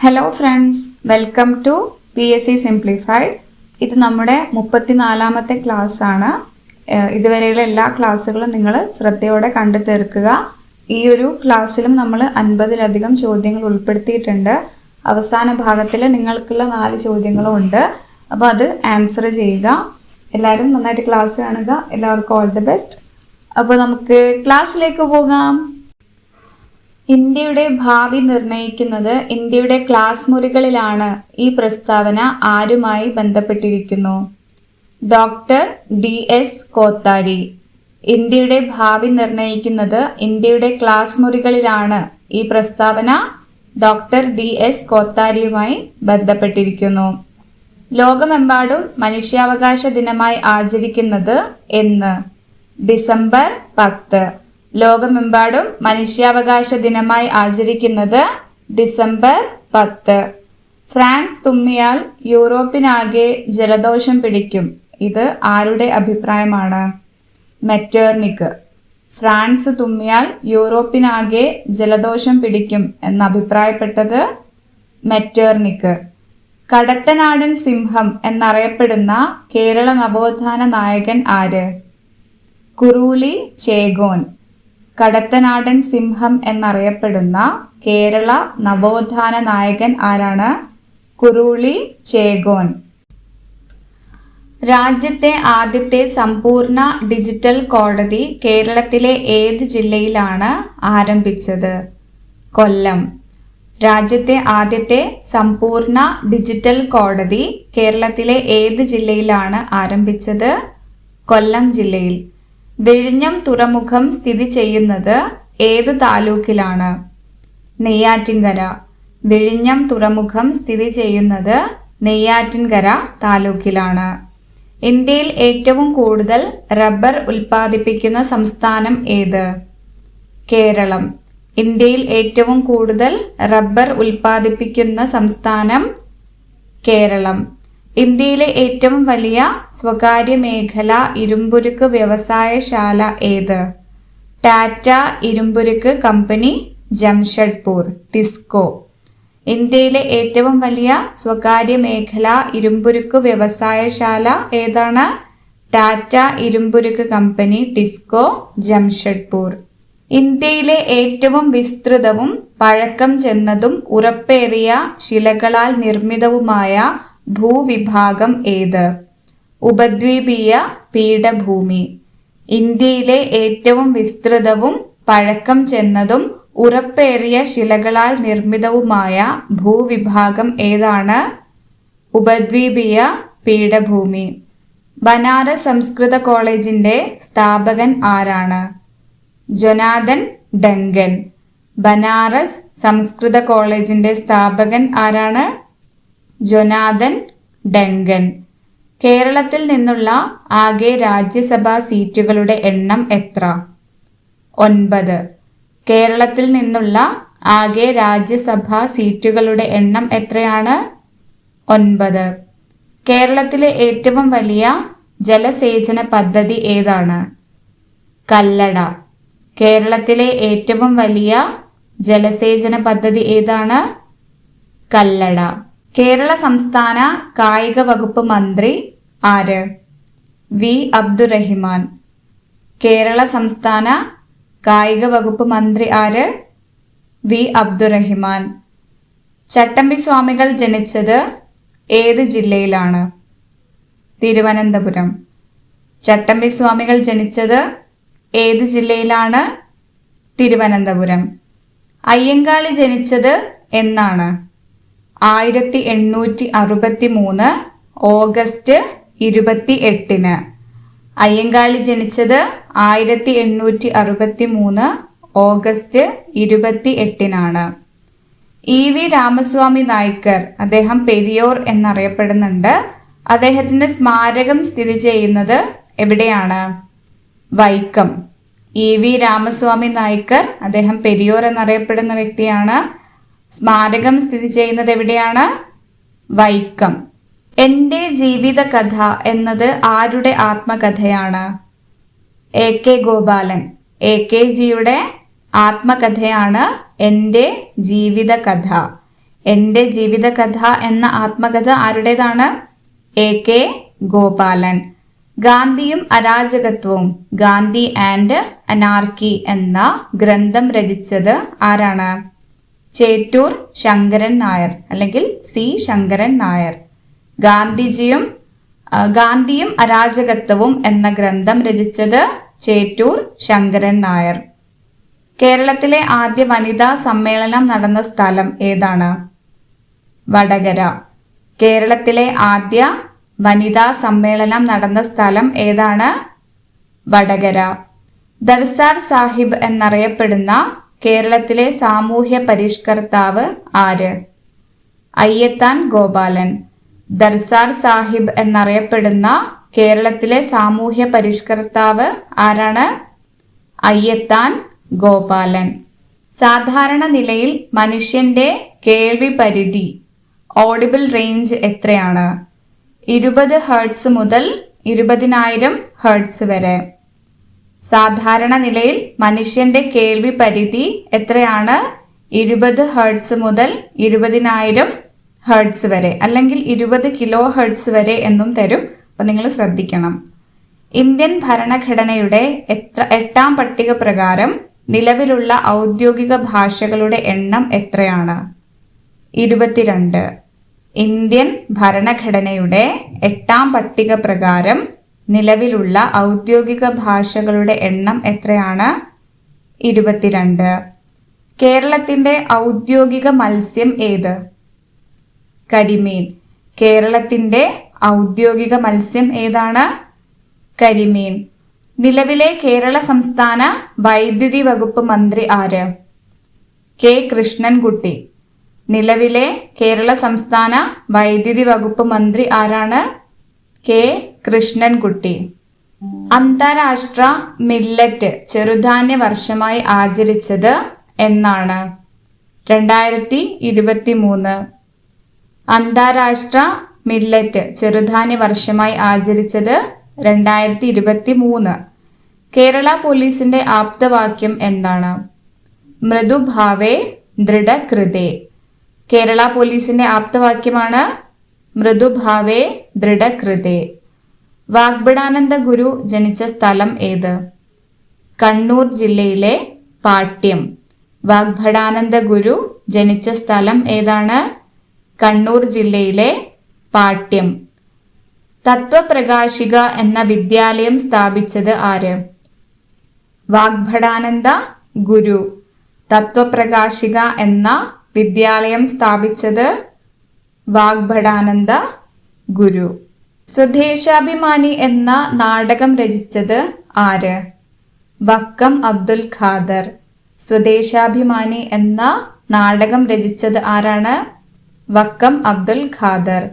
Hello friends, welcome to PSC simplified. ഇത് നമ്മുടെ 34ാമത്തെ class ആണ്. ഇതുവരെയുള്ള എല്ലാ ക്ലാസ്സുകളും നിങ്ങൾ ശ്രദ്ധയോടെ കണ്ടു തീർക്കുക. ഈ ഒരു ക്ലാസ്സിലും നമ്മൾ 50-ലധികം ചോദ്യങ്ങൾ ഉൾപ്പെടുത്തിയിട്ടുണ്ട്. അവസാന ഭാഗത്തിൽ നിങ്ങൾക്കുള്ള 4 ചോദ്യങ്ങളും ഉണ്ട്. അപ്പോൾ അത് ആൻസർ ചെയ്യുക. എല്ലാവരും നന്നായിട്ട് ക്ലാസ് കാണുക. എല്ലാവർക്കും ഓൾ ദി ബെസ്റ്റ്. അപ്പോൾ നമുക്ക് ക്ലാസ്സിലേക്ക് പോകാം. ഇന്ത്യയുടെ ഭാവി നിർണയിക്കുന്നത് ഇന്ത്യയുടെ ക്ലാസ് മുറികളിലാണ്. ഈ പ്രസ്താവന ആരുമായി ബന്ധപ്പെട്ടിരിക്കുന്നു? Doctor DS Kothari. ഇന്ത്യയുടെ ഭാവി നിർണയിക്കുന്നത് ഇന്ത്യയുടെ ക്ലാസ് മുറികളിലാണ്. ഈ പ്രസ്താവന ഡോക്ടർ DS കോത്താരിയുമായി ബന്ധപ്പെട്ടിരിക്കുന്നു. ലോകമെമ്പാടും മനുഷ്യാവകാശ ദിനമായി ആചരിക്കുന്നത് എന്ന്? ഡിസംബർ 10. ലോകമെമ്പാടും മനുഷ്യാവകാശ ദിനമായി ആചരിക്കുന്നത് ഡിസംബർ 10. ഫ്രാൻസ് തുമ്മിയാൽ യൂറോപ്പിനാകെ ജലദോഷം പിടിക്കും. ഇത് ആരുടെ അഭിപ്രായമാണ്? മെറ്റേർണിക്ക്. ഫ്രാൻസ് തുമ്മിയാൽ യൂറോപ്പിനാകെ ജലദോഷം പിടിക്കും എന്ന് അഭിപ്രായപ്പെട്ടത് മെറ്റേർണിക്ക്. കടത്തനാടൻ സിംഹം എന്നറിയപ്പെടുന്ന കേരള നവോത്ഥാന നായകൻ ആര്? കുറുളി ചേകോൻ. കടത്തനാടൻ സിംഹം എന്നറിയപ്പെടുന്ന കേരള നവോത്ഥാന നായകൻ ആരാണ്? കുറുളി ചേകോൻ. രാജ്യത്തെ ആദ്യത്തെ സമ്പൂർണ്ണ ഡിജിറ്റൽ കോടതി കേരളത്തിലെ ഏത് ജില്ലയിലാണ് ആരംഭിച്ചത്? കൊല്ലം. രാജ്യത്തെ ആദ്യത്തെ സമ്പൂർണ്ണ ഡിജിറ്റൽ കോടതി കേരളത്തിലെ ഏത് ജില്ലയിലാണ് ആരംഭിച്ചത്? കൊല്ലം ജില്ലയിൽ. വിഴിഞ്ഞം തുറമുഖം സ്ഥിതി ചെയ്യുന്നത് ഏത് താലൂക്കിലാണ്? നെയ്യാറ്റിൻകര. വിഴിഞ്ഞം തുറമുഖം സ്ഥിതി ചെയ്യുന്നത് നെയ്യാറ്റിൻകര താലൂക്കിലാണ്. ഇന്ത്യയിൽ ഏറ്റവും കൂടുതൽ റബ്ബർ ഉൽപ്പാദിപ്പിക്കുന്ന സംസ്ഥാനം ഏത്? കേരളം. ഇന്ത്യയിൽ ഏറ്റവും കൂടുതൽ റബ്ബർ ഉൽപ്പാദിപ്പിക്കുന്ന സംസ്ഥാനം കേരളം. ഇന്ത്യയിലെ ഏറ്റവും വലിയ സ്വകാര്യ മേഖല ഇരുമ്പുരുക്ക് വ്യവസായശാല ഏത്? ടാറ്റ ഇരുമ്പുരുക്ക് കമ്പനി, ജംഷഡ്പൂർ, ടിസ്കോ. ഇന്ത്യയിലെ ഏറ്റവും വലിയ സ്വകാര്യ മേഖല ഇരുമ്പുരുക്ക് വ്യവസായശാല ഏതാണ്? ടാറ്റ ഇരുമ്പുരുക്ക് കമ്പനി, ടിസ്കോ, ജംഷഡ്പൂർ. ഇന്ത്യയിലെ ഏറ്റവും വിസ്തൃതവും പഴക്കം ചെന്നതും ഉറപ്പേറിയ ശിലകളാൽ നിർമ്മിതവുമായ ഭൂവിഭാഗം ഏത്? ഉപദ്വീപീയ പീഠഭൂമി. ഇന്ത്യയിലെ ഏറ്റവും വിസ്തൃതവും പഴക്കം ചെന്നതും ഉറപ്പേറിയ ശിലകളാൽ നിർമ്മിതവുമായ ഭൂവിഭാഗം ഏതാണ്? ഉപദ്വീപീയ പീഠഭൂമി. ബനാറസ് സംസ്കൃത കോളേജിന്റെ സ്ഥാപകൻ ആരാണ്? Jonathan Duncan. ബനാറസ് സംസ്കൃത കോളേജിന്റെ സ്ഥാപകൻ ആരാണ്? Jonathan Duncan. കേരളത്തിൽ നിന്നുള്ള ആകെ രാജ്യസഭാ സീറ്റുകളുടെ എണ്ണം എത്ര? 9. കേരളത്തിൽ നിന്നുള്ള ആകെ രാജ്യസഭാ സീറ്റുകളുടെ എണ്ണം എത്രയാണ്? 9. കേരളത്തിലെ ഏറ്റവും വലിയ ജലസേചന പദ്ധതി ഏതാണ്? കല്ലട. കേരളത്തിലെ ഏറ്റവും വലിയ ജലസേചന പദ്ധതി ഏതാണ്? കല്ലട. കേരള സംസ്ഥാന കായിക വകുപ്പ് മന്ത്രി ആര്? വി അബ്ദുറഹിമാൻ. കേരള സംസ്ഥാന കായിക വകുപ്പ് മന്ത്രി ആര്? വി അബ്ദുറഹിമാൻ. ചട്ടമ്പി സ്വാമികൾ ജനിച്ചത് ഏത് ജില്ലയിലാണ്? തിരുവനന്തപുരം. ചട്ടമ്പി സ്വാമികൾ ജനിച്ചത് ഏത് ജില്ലയിലാണ്? തിരുവനന്തപുരം. അയ്യങ്കാളി ജനിച്ചത് എന്നാണ്? 1863 ഓഗസ്റ്റ് 28. അയ്യങ്കാളി ജനിച്ചത് 1863 ഓഗസ്റ്റ് 28. EV രാമസ്വാമി നായ്ക്കർ, അദ്ദേഹം പെരിയോർ എന്നറിയപ്പെടുന്നുണ്ട്. അദ്ദേഹത്തിന്റെ സ്മാരകം സ്ഥിതി ചെയ്യുന്നത് എവിടെയാണ്? വൈക്കം. EV രാമസ്വാമി നായ്ക്കർ, അദ്ദേഹം പെരിയോർ എന്നറിയപ്പെടുന്ന വ്യക്തിയാണ്. സ്മാരകം സ്ഥിതി ചെയ്യുന്നത് എവിടെയാണ്? വൈക്കം. എൻ്റെ ജീവിത കഥ എന്നത് ആരുടെ ആത്മകഥയാണ്? AK ഗോപാലൻ. AKജിയുടെ ആത്മകഥയാണ് എൻ്റെ ജീവിതകഥ. എൻ്റെ ജീവിതകഥ എന്ന ആത്മകഥ ആരുടേതാണ്? AK ഗോപാലൻ. ഗാന്ധിയും അരാജകത്വവും, ഗാന്ധി ആൻഡ് അനാർക്കി എന്ന ഗ്രന്ഥം രചിച്ചത് ആരാണ്? ചേറ്റൂർ ശങ്കരൻ നായർ അല്ലെങ്കിൽ C ശങ്കരൻ നായർ. ഗാന്ധിയും അരാജകത്വവും എന്ന ഗ്രന്ഥം രചിച്ചത് ചേറ്റൂർ ശങ്കരൻ നായർ. കേരളത്തിലെ ആദ്യ വനിതാ സമ്മേളനം നടന്ന സ്ഥലം ഏതാണ്? വടകര. കേരളത്തിലെ ആദ്യ വനിതാ സമ്മേളനം നടന്ന സ്ഥലം ഏതാണ്? വടകര. ദർസാർ സാഹിബ് എന്നറിയപ്പെടുന്ന കേരളത്തിലെ സാമൂഹ്യ പരിഷ്കർത്താവ് ആര്? അയ്യത്താൻ ഗോപാലൻ. ദർസാർ സാഹിബ് എന്നറിയപ്പെടുന്ന കേരളത്തിലെ സാമൂഹ്യ പരിഷ്കർത്താവ് ആരാണ്? അയ്യത്താൻ ഗോപാലൻ. സാധാരണ നിലയിൽ മനുഷ്യന്റെ കേൾവി പരിധി, ഓഡിബിൾ റേഞ്ച് എത്രയാണ്? 20 ഹെർട്സ് മുതൽ 20,000 ഹെർട്സ് വരെ. സാധാരണ നിലയിൽ മനുഷ്യന്റെ കേൾവി പരിധി എത്രയാണ്? 20 ഹെർട്സ് മുതൽ 20,000 ഹെർട്സ് വരെ, അല്ലെങ്കിൽ 20 കിലോ ഹെർട്സ് വരെ എന്നും തരും. അപ്പോൾ നിങ്ങൾ ശ്രദ്ധിക്കണം. ഇന്ത്യൻ ഭരണഘടനയുടെ 8ാം പട്ടിക പ്രകാരം നിലവിലുള്ള ഔദ്യോഗിക ഭാഷകളുടെ എണ്ണം എത്രയാണ്? 22. ഇന്ത്യൻ ഭരണഘടനയുടെ 8ാം പട്ടിക പ്രകാരം നിലവിലുള്ള ഔദ്യോഗിക ഭാഷകളുടെ എണ്ണം എത്രയാണ്? 22. കേരളത്തിന്റെ ഔദ്യോഗിക മത്സ്യം ഏത്? കരിമീൻ. കേരളത്തിന്റെ ഔദ്യോഗിക മത്സ്യം ഏതാണ്? കരിമീൻ. നിലവിലെ കേരള സംസ്ഥാന വൈദ്യുതി വകുപ്പ് മന്ത്രി ആര്? K കൃഷ്ണൻകുട്ടി. നിലവിലെ കേരള സംസ്ഥാന വൈദ്യുതി വകുപ്പ് മന്ത്രി ആരാണ്? K കൃഷ്ണൻകുട്ടി. അന്താരാഷ്ട്ര മില്ലറ്റ് ചെറുധാന്യ വർഷമായി ആചരിച്ചത് എന്നാണ്? 2023. അന്താരാഷ്ട്ര മില്ലറ്റ് ചെറുധാന്യ വർഷമായി ആചരിച്ചത് 2023. കേരള പോലീസിന്റെ ആപ്തവാക്യം എന്താണ്? മൃദുഭാവേ ദൃഢകൃതേ. കേരള പോലീസിന്റെ ആപ്തവാക്യമാണ് മൃദുഭാവേ ദൃഢകൃതേ. വാഗ്ഭടാനന്ദ ഗുരു ജനിച്ച സ്ഥലം ഏത്? കണ്ണൂർ ജില്ലയിലെ പാട്യം. വാഗ്ഭടാനന്ദ ഗുരു ജനിച്ച സ്ഥലം ഏതാണ്? കണ്ണൂർ ജില്ലയിലെ പാട്യം. തത്വപ്രകാശിക എന്ന വിദ്യാലയം സ്ഥാപിച്ചത് ആര്? വാഗ്ഭടാനന്ദ ഗുരു. തത്വപ്രകാശിക എന്ന വിദ്യാലയം സ്ഥാപിച്ചത് വാഗ്ഭടാനന്ദ ഗുരു. സ്വദേശാഭിമാനി എന്ന നാടകം രചിച്ചത് ആര്? വക്കം അബ്ദുൽ ഖാദർ. സ്വദേശാഭിമാനി എന്ന നാടകം രചിച്ചത് ആരാണ്? വക്കം അബ്ദുൽ ഖാദർ.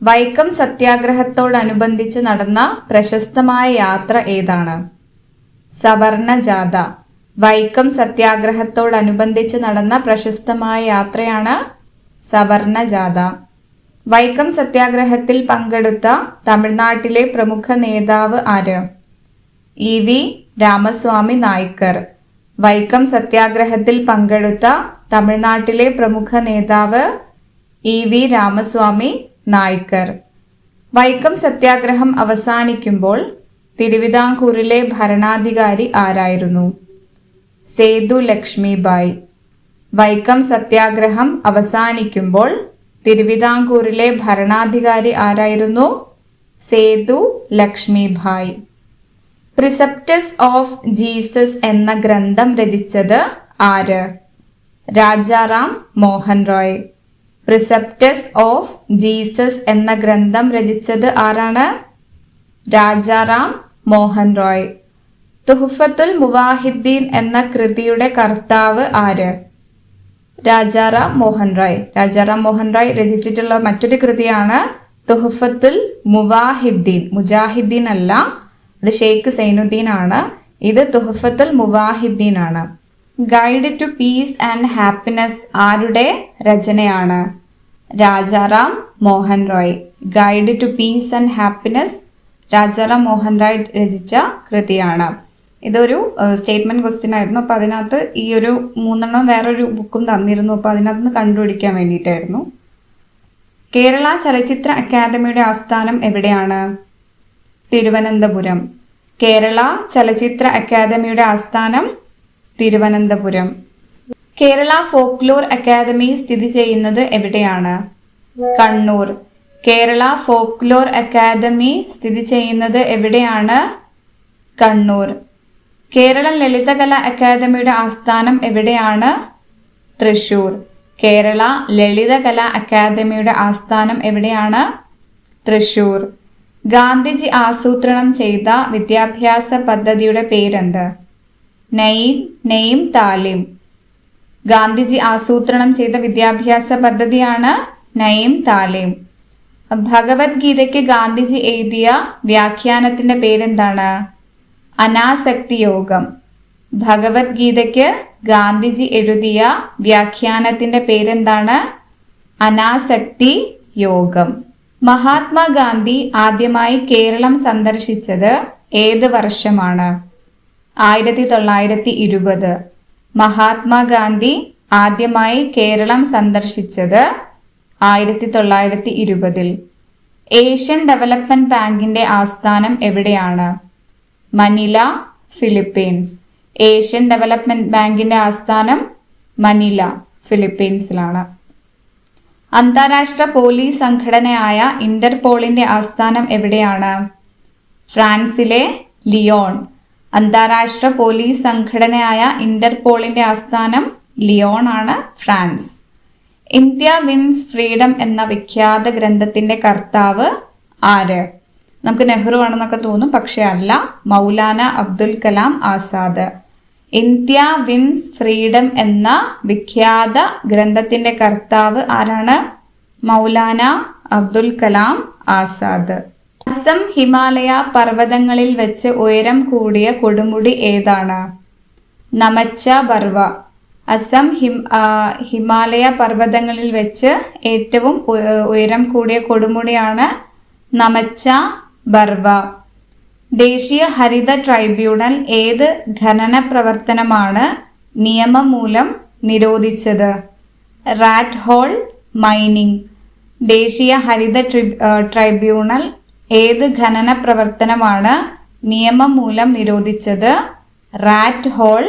വൈക്കം സത്യാഗ്രഹത്തോടനുബന്ധിച്ച് നടന്ന പ്രശസ്തമായ യാത്ര ഏതാണ്? സവർണ ജാഥ. വൈക്കം സത്യാഗ്രഹത്തോടനുബന്ധിച്ച് നടന്ന പ്രശസ്തമായ യാത്രയാണ് സവർണ ജാഥ. വൈക്കം സത്യാഗ്രഹത്തിൽ പങ്കെടുത്ത തമിഴ്നാട്ടിലെ പ്രമുഖ നേതാവ് ആര്? EV രാമസ്വാമി നായ്ക്കർ. വൈക്കം സത്യാഗ്രഹത്തിൽ പങ്കെടുത്ത തമിഴ്നാട്ടിലെ പ്രമുഖ നേതാവ് EV രാമസ്വാമി നായ്ക്കർ. വൈക്കം സത്യാഗ്രഹം അവസാനിക്കുമ്പോൾ തിരുവിതാംകൂറിലെ ഭരണാധികാരി ആരായിരുന്നു? സേതു ലക്ഷ്മിബായി. വൈക്കം സത്യാഗ്രഹം അവസാനിക്കുമ്പോൾ തിരുവിതാംകൂറിലെ ഭരണാധികാരി ആരായിരുന്നു? സേതു ലക്ഷ്മിബായി. പ്രിസെപ്റ്റസ് ഓഫ് ജീസസ് എന്ന ഗ്രന്ഥം രചിച്ചത് ആര്? രാജാറാം മോഹൻ റോയ്. പ്രിസെപ്റ്റസ് ഓഫ് ജീസസ് എന്ന ഗ്രന്ഥം രചിച്ചത് ആരാണ്? രാജാറാം മോഹൻ റോയ്. തുഹ്ഫത്തുൽ മുവാഹിദ്ദീൻ എന്ന കൃതിയുടെ കർത്താവ് ആര്? രാജാറാം മോഹൻ റോയ്. രാജാറാം മോഹൻ റോയ് രചിച്ചിട്ടുള്ള മറ്റൊരു കൃതിയാണ് തുഹ്ഫത്തുൽ മുവാഹിദ്ദീൻ. മുജാഹിദ്ദീൻ അല്ല, അത് ഷെയ്ഖ് സൈനുദ്ദീൻ ആണ്. ഇത് തുഹ്ഫത്തുൽ മുവാഹിദ്ദീൻ ആണ്. Guide to peace and happiness ആരുടെ രചനയാണ്? Rajaram Mohan Roy. Guide to peace and happiness Rajaram Mohan Roy രചിച്ച കൃതിയാണ്. ഇതൊരു സ്റ്റേറ്റ്മെന്റ് ക്വസ്റ്റ്യൻ ആയിരുന്നു. അപ്പോൾ അതിനകത്ത് ഈ ഒരു 3 വേറൊരു ബുക്കും തന്നിരുന്നു. അപ്പോൾ അതിനകത്ത് നിന്ന് കണ്ടുപിടിക്കാൻ വേണ്ടിയിട്ടായിരുന്നു. കേരള ചലച്ചിത്ര അക്കാദമിയുടെ ആസ്ഥാനം എവിടെയാണ്? തിരുവനന്തപുരം. കേരള ചലച്ചിത്ര അക്കാദമിയുടെ ആസ്ഥാനം തിരുവനന്തപുരം. കേരള ഫോക്ലോർ അക്കാദമി സ്ഥിതി ചെയ്യുന്നത് എവിടെയാണ്? കണ്ണൂർ. കേരള ഫോക്ലോർ അക്കാദമി സ്ഥിതി ചെയ്യുന്നത് എവിടെയാണ്? കണ്ണൂർ. കേരള ലളിതകല അക്കാദമിയുടെ ആസ്ഥാനം എവിടെയാണ്? തൃശൂർ. കേരള ലളിതകല അക്കാദമിയുടെ ആസ്ഥാനം എവിടെയാണ്? തൃശൂർ. ഗാന്ധിജി ആസൂത്രണം ചെയ്ത വിദ്യാഭ്യാസ പദ്ധതിയുടെ പേരെന്ത്? നെയിം താലിം. ഗാന്ധിജി ആസൂത്രണം ചെയ്ത വിദ്യാഭ്യാസ പദ്ധതിയാണ് നയിം താലിം. ഭഗവത്ഗീതയ്ക്ക് ഗാന്ധിജി എഴുതിയ വ്യാഖ്യാനത്തിന്റെ പേരെന്താണ്? അനാസക്തി യോഗം. ഭഗവത്ഗീതയ്ക്ക് ഗാന്ധിജി എഴുതിയ വ്യാഖ്യാനത്തിന്റെ പേരെന്താണ്? അനാസക്തി യോഗം. മഹാത്മാഗാന്ധി ആദ്യമായി കേരളം സന്ദർശിച്ചത് ഏത് വർഷമാണ്? 1920. മഹാത്മാഗാന്ധി ആദ്യമായി കേരളം സന്ദർശിച്ചത് 1920. ഏഷ്യൻ ഡെവലപ്മെന്റ് ബാങ്കിന്റെ ആസ്ഥാനം എവിടെയാണ്? Manila, Philippines. ഏഷ്യൻ ഡെവലപ്മെന്റ് ബാങ്കിന്റെ ആസ്ഥാനം മനില, ഫിലിപ്പീൻസിലാണ്. അന്താരാഷ്ട്ര പോലീസ് സംഘടനയായ ഇന്റർപോളിന്റെ ആസ്ഥാനം എവിടെയാണ്? ഫ്രാൻസിലെ ലിയോൺ. അന്താരാഷ്ട്ര പോലീസ് സംഘടനയായ ഇന്റർപോളിന്റെ ആസ്ഥാനം ലിയോൺ ആണ്, ഫ്രാൻസ്. ഇന്ത്യ വിൻസ് ഫ്രീഡം എന്ന വിഖ്യാത ഗ്രന്ഥത്തിന്റെ കർത്താവ് ആര്? നമുക്ക് നെഹ്റു ആണെന്നൊക്കെ തോന്നും, പക്ഷെ അല്ല. Maulana Abdul Kalam Azad. India wins freedom എന്ന വിഖ്യാത ഗ്രന്ഥത്തിന്റെ കർത്താവ് ആരാണ്? മൗലാന അബ്ദുൽ കലാം ആസാദ്. അസം ഹിമാലയ പർവ്വതങ്ങളിൽ വെച്ച് ഉയരം കൂടിയ കൊടുമുടി ഏതാണ്? നമച്ച ബർവ. അസം ഹിമാലയ പർവ്വതങ്ങളിൽ വെച്ച് ഏറ്റവും ഉയരം കൂടിയ കൊടുമുടിയാണ് നമച്ച ബർവ. ദേശീയ ഹരിത ട്രൈബ്യൂണൽ ഏത് ഖനന പ്രവർത്തനമാണ് നിയമം മൂലം നിരോധിച്ചത്? Rat hole mining. ദേശീയ ഹരിത ട്രൈബ്യൂണൽ ഏത് ഖനന പ്രവർത്തനമാണ് നിയമം മൂലം നിരോധിച്ചത്? Rat hole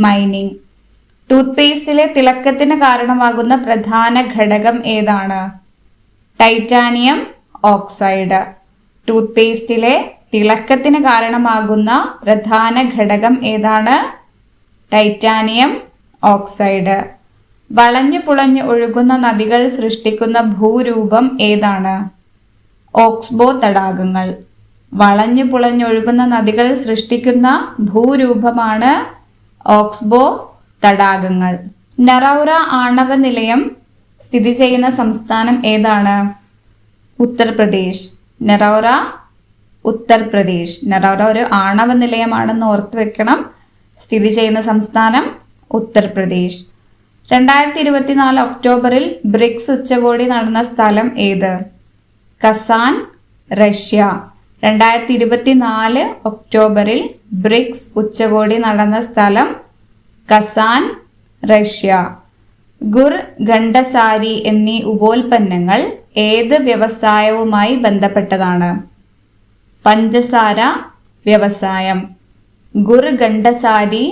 mining. ടൂത്ത് പേസ്റ്റിലെ തിളക്കത്തിന് കാരണമാകുന്ന പ്രധാന ഘടകം ഏതാണ്? Titanium oxide. ടൂത്ത് പേസ്റ്റിലെ തിളക്കത്തിന് കാരണമാകുന്ന പ്രധാന ഘടകം ഏതാണ്? Titanium oxide. വളഞ്ഞു പുളഞ്ഞു ഒഴുകുന്ന നദികൾ സൃഷ്ടിക്കുന്ന ഭൂരൂപം ഏതാണ്? ഓക്സ്ബോ തടാകങ്ങൾ. വളഞ്ഞു പുളഞ്ഞൊഴുകുന്ന നദികൾ സൃഷ്ടിക്കുന്ന ഭൂരൂപമാണ് ഓക്സ്ബോ തടാകങ്ങൾ. നറൗറ ആണവ നിലയം സ്ഥിതി ചെയ്യുന്ന സംസ്ഥാനം ഏതാണ്? ഉത്തർപ്രദേശ്. നറൗറ, ഉത്തർപ്രദേശ്. നറൗറ ഒരു ആണവ നിലയമാണെന്ന് ഓർത്തു വെക്കണം. സ്ഥിതി ചെയ്യുന്ന സംസ്ഥാനം ഉത്തർപ്രദേശ്. 2024 ഒക്ടോബറിൽ ബ്രിക്സ് ഉച്ചകോടി നടന്ന സ്ഥലം ഏത്? Kazan, Russia. 2024 ഒക്ടോബറിൽ ബ്രിക്സ് ഉച്ചകോടി നടന്ന സ്ഥലം കസാൻ, റഷ്യ. ഗുർ, ഖണ്ഡസാരി എന്നീ ഉപോൽപ്പന്നങ്ങൾ ഏത് വ്യവസായവുമായി ബന്ധപ്പെട്ടതാണ്? പഞ്ചസാര വ്യവസായം. ഗുർ, ഖണ്ഡസാരി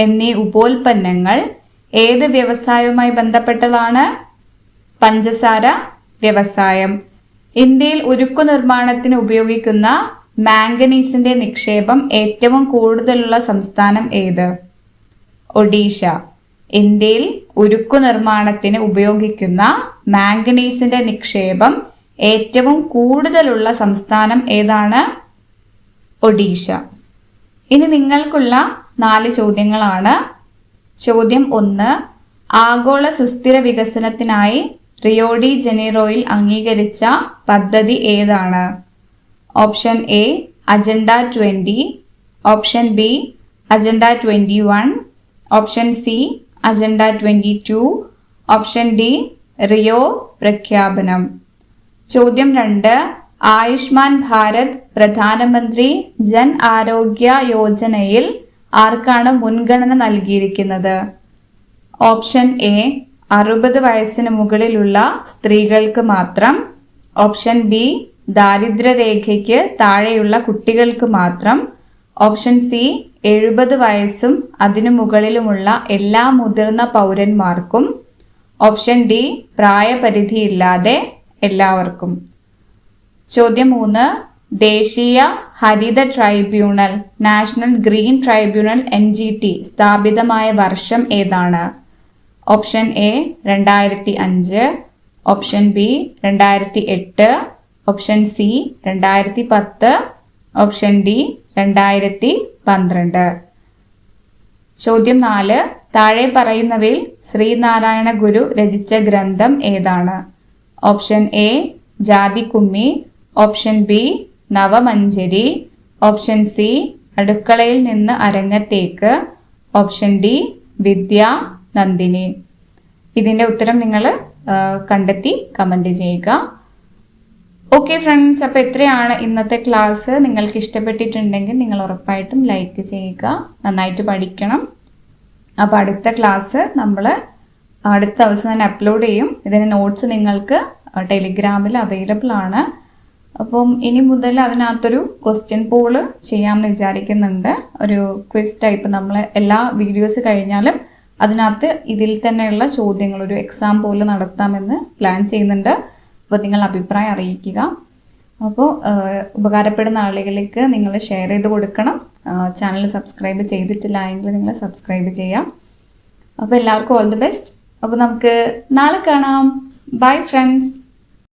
എന്നീ ഉപോൽപ്പന്നങ്ങൾ ഏത് വ്യവസായവുമായി ബന്ധപ്പെട്ടതാണ്? പഞ്ചസാര വ്യവസായം. ഇന്ത്യയിൽ ഉരുക്കു നിർമ്മാണത്തിന് ഉപയോഗിക്കുന്ന മാംഗനീസിന്റെ നിക്ഷേപം ഏറ്റവും കൂടുതലുള്ള സംസ്ഥാനം ഏത്? ഒഡീഷ. ഇന്ത്യയിൽ ഉരുക്കു നിർമ്മാണത്തിന് ഉപയോഗിക്കുന്ന മാംഗനീസിന്റെ നിക്ഷേപം ഏറ്റവും കൂടുതലുള്ള സംസ്ഥാനം ഏതാണ്? ഒഡീഷ. ഇനി നിങ്ങൾക്കുള്ള 4 ചോദ്യങ്ങളാണ്. ചോദ്യം 1. ആഗോള സുസ്ഥിര വികസനത്തിനായി റിയോ ഡി ജനീറോയിൽ അംഗീകരിച്ച പദ്ധതി ഏതാണ്? Option A agenda 20, option B agenda 21, option C agenda 22, option D Rio പ്രഖ്യാപനം. ചോദ്യം 2. ആയുഷ്മാൻ ഭാരത് പ്രധാനമന്ത്രി ജൻ ആരോഗ്യ യോജനയിൽ ആർക്കാണ് മുൻഗണന നൽകിയിരിക്കുന്നത്? ഓപ്ഷൻ എ 60 വയസ്സിന് മുകളിലുള്ള സ്ത്രീകൾക്ക് മാത്രം. ഓപ്ഷൻ ബി ദാരിദ്ര്യരേഖയ്ക്ക് താഴെയുള്ള കുട്ടികൾക്ക് മാത്രം. ഓപ്ഷൻ സി 70 വയസ്സും അതിനു മുകളിലുമുള്ള എല്ലാ മുതിർന്ന പൗരന്മാർക്കും. ഓപ്ഷൻ ഡി പ്രായപരിധിയില്ലാതെ എല്ലാവർക്കും. ചോദ്യം 3. ദേശീയ ഹരിത tribunal national green tribunal NGT സ്ഥാപിതമായ വർഷം ഏതാണ്? Option A 2005, option B 2008, option C 2010, option D 2012. ചോദ്യം 4. താഴെ പറയുന്നവയിൽ ശ്രീനാരായണ ഗുരു രചിച്ച ഗ്രന്ഥം ഏതാണ്? Option A Jathikkummi, option B Navamanjari, option C അടുക്കളയിൽ നിന്ന് അരങ്ങത്തേക്ക്, ഓപ്ഷൻ ഡി വിദ്യാനന്ദിനി. ഇതിൻ്റെ ഉത്തരം നിങ്ങൾ കണ്ടെത്തി കമൻറ്റ് ചെയ്യുക. ഓക്കെ ഫ്രണ്ട്സ്, അപ്പോൾ ഇത്രയാണ് ഇന്നത്തെ ക്ലാസ്. നിങ്ങൾക്ക് ഇഷ്ടപ്പെട്ടിട്ടുണ്ടെങ്കിൽ നിങ്ങൾ ഉറപ്പായിട്ടും ലൈക്ക് ചെയ്യുക, നന്നായിട്ട് പഠിക്കണം. അപ്പോൾ അടുത്ത ക്ലാസ് നമ്മൾ അടുത്ത ദിവസം തന്നെ അപ്ലോഡ് ചെയ്യും. ഇതിൻ്റെ നോട്ട്സ് നിങ്ങൾക്ക് ടെലിഗ്രാമിൽ അവൈലബിൾ ആണ്. അപ്പം ഇനി മുതൽ അതിനകത്തൊരു ക്വസ്റ്റ്യൻ പോള് ചെയ്യാമെന്ന് വിചാരിക്കുന്നുണ്ട്. ഒരു ക്വിസ് ടൈപ്പ് നമ്മൾ എല്ലാ വീഡിയോസ് കഴിഞ്ഞാലും അതിനകത്ത് ഇതിൽ തന്നെയുള്ള ചോദ്യങ്ങൾ ഒരു എക്സാം പോലെ നടത്താമെന്ന് പ്ലാൻ ചെയ്യുന്നുണ്ട്. അപ്പോൾ നിങ്ങൾ അഭിപ്രായം അറിയിക്കുക. അപ്പോൾ ഉപകാരപ്പെടുന്ന ആളുകളിലേക്ക് നിങ്ങൾ ഷെയർ ചെയ്ത് കൊടുക്കണം. ചാനൽ സബ്സ്ക്രൈബ് ചെയ്തിട്ടില്ല എങ്കിൽ നിങ്ങൾ സബ്സ്ക്രൈബ് ചെയ്യാം. അപ്പോൾ എല്ലാവർക്കും ഓൾ ദി ബെസ്റ്റ്. അപ്പോൾ നമുക്ക് നാളെ കാണാം. Bye friends.